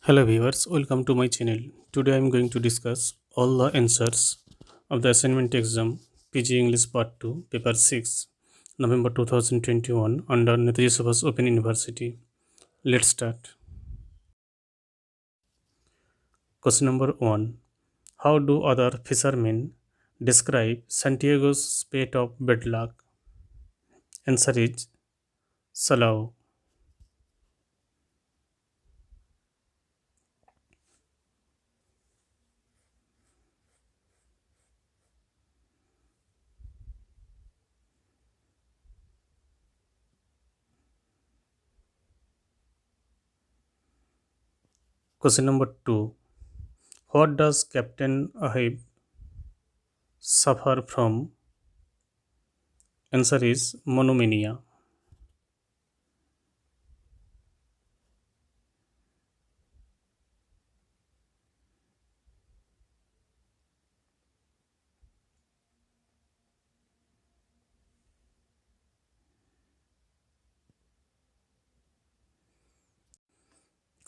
Hello viewers, welcome to my channel. Today I am going to discuss all the answers of the assignment exam PG English Part 2 Paper 6 November 2021 under Netaji Subhas Open University. Let's start. Question number 1. How do other fishermen describe Santiago's spate of bad luck? Answer is Salau. Question number 2. What does Captain Ahab suffer from? Answer is monomania.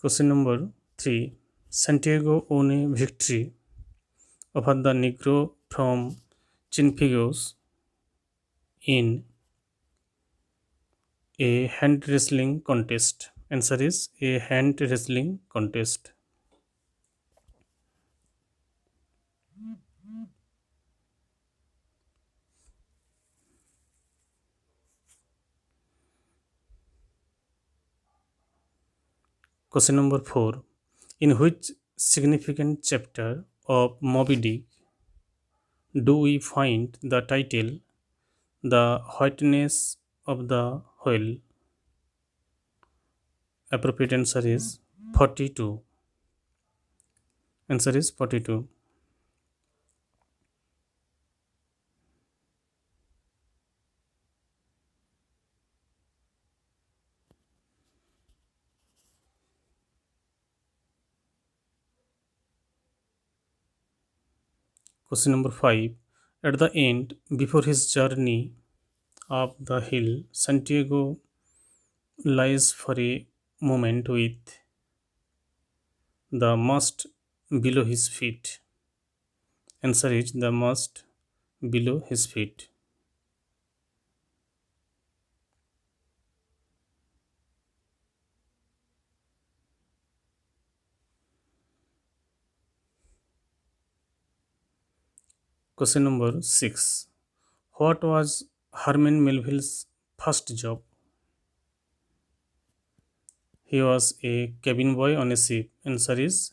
Question number 3. Santiago won a victory over the Negro from Chinfigos in a hand wrestling contest. Answer is a hand wrestling contest. Question number 4. In which significant chapter of Moby Dick do we find the title The Whiteness of the Whale? Appropriate answer is 42. Answer is 42. Question number 5. At the end, before his journey up the hill, Santiago lies for a moment with the mast below his feet. Answer is the mast below his feet. Question number 6. What was Herman Melville's first job? He was a cabin boy on a ship. Answer is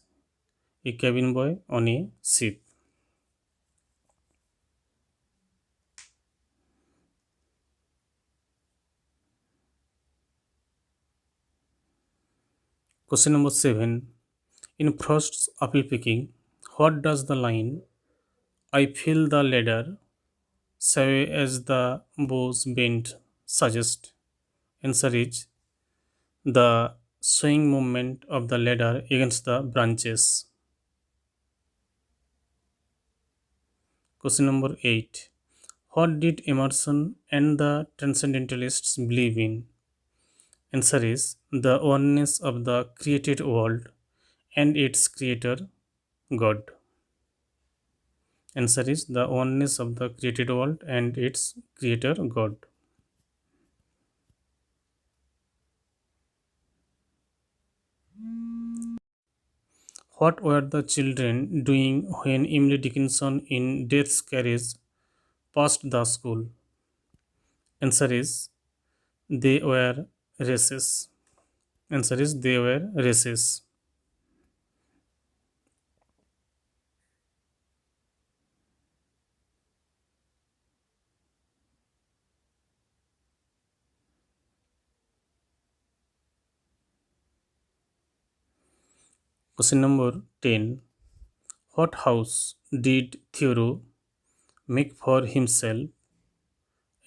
a cabin boy on a ship. Question number 7. In Frost's apple picking, what does the line I feel the ladder sway as the bows bend suggest? Answer is the swaying movement of the ladder against the branches. Question number 8. What did Emerson and the Transcendentalists believe in? Answer is the oneness of the created world and its creator, God. Answer is the oneness of the created world and its creator, God. What were the children doing when Emily Dickinson in Death's Carriage passed the school? Answer is they were races. Answer is they were races. Question number 10. What house did Thoreau make for himself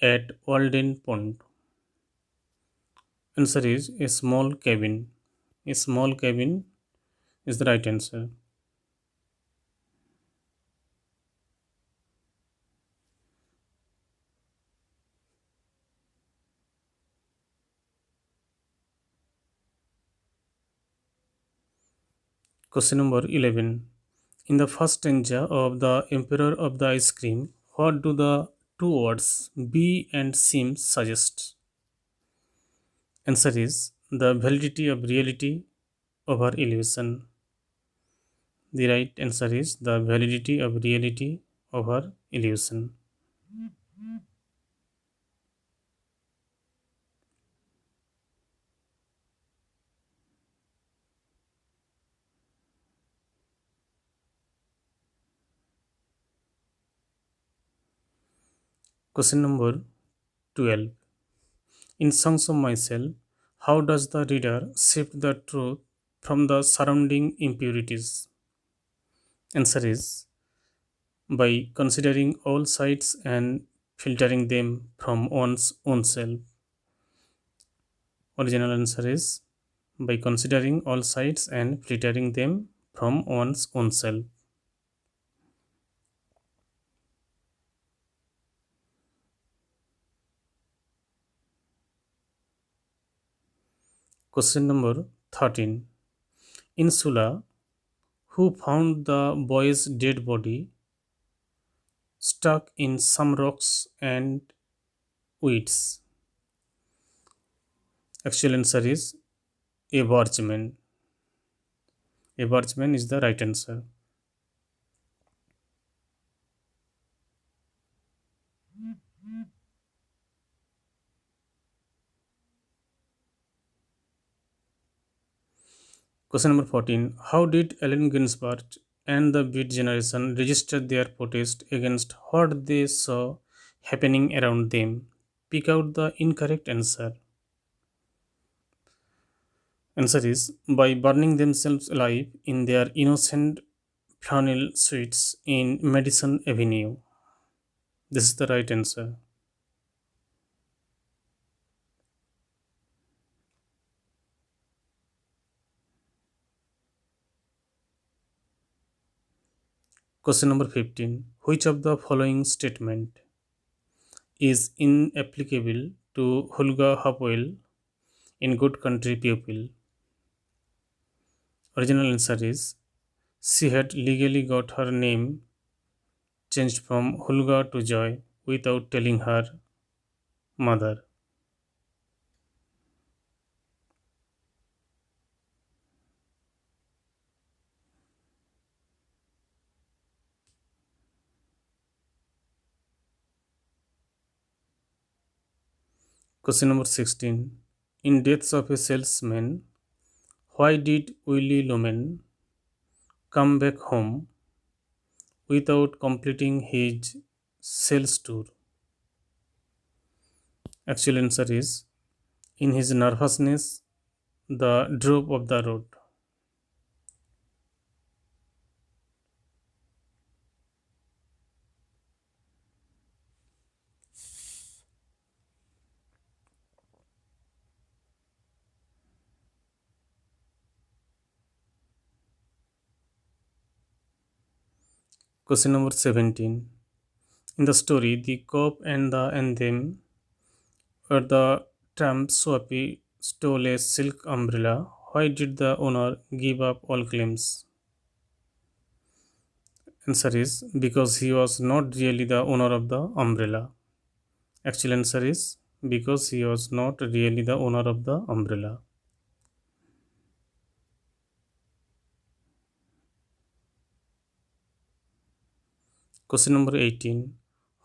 at Walden Pond? Answer is a small cabin. A small cabin is the right answer. Question number 11. In the first stanza of The Emperor of the Ice Cream, what do the two words be and seem suggest? Answer is the validity of reality over illusion. The right answer is the validity of reality over illusion. Question number 12. In Songs of Myself, how does the reader sift the truth from the surrounding impurities? Answer is by considering all sides and filtering them from one's own self. Original answer is by considering all sides and filtering them from one's own self. Question number 13. In Sula, who found the boy's dead body stuck in some rocks and weeds? Actual answer is a bargeman. A bargeman is the right answer. Question number 14. How did Allen Ginsberg and the Beat Generation register their protest against what they saw happening around them? Pick out the incorrect answer. Answer is by burning themselves alive in their innocent flannel suites in Madison Avenue. This is the right answer. Question number 15. Which of the following statement is inapplicable to Hulga Hopewell in Good Country Pupil? Original answer is she had legally got her name changed from Hulga to Joy without telling her mother. Question number 16. In Deaths of a Salesman, why did Willie Loman come back home without completing his sales tour? Actual answer is in his nervousness, the drop of the road. Question number 17. In the story, the cop and the anthem where the tramp Swappy stole a silk umbrella. Why did the owner give up all claims? Answer is because he was not really the owner of the umbrella. Actual answer is because he was not really the owner of the umbrella. Question number 18.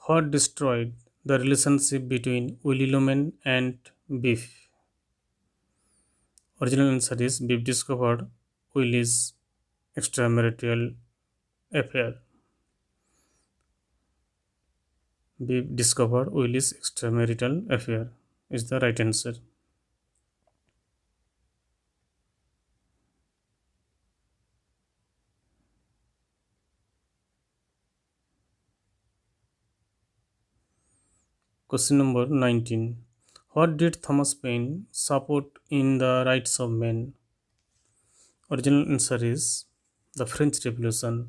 What destroyed the relationship between Willie Loman and Biff? Original answer is Biff discovered Willie's extramarital affair. Biff discovered Willie's extramarital affair is the right answer. Question number 19. What did Thomas Paine support in the rights of men? Original answer is the French Revolution.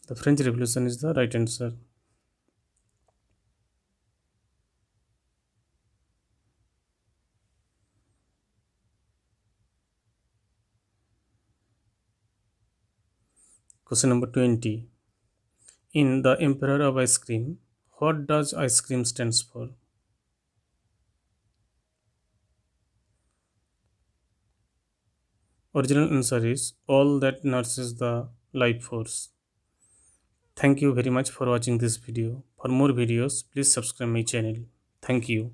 The French Revolution is the right answer. Question number 20. In The Emperor of Ice Cream, what does ice cream stands for? Original answer is all that nurses the life force. Thank you very much for watching this video. For more videos, please subscribe my channel. Thank you.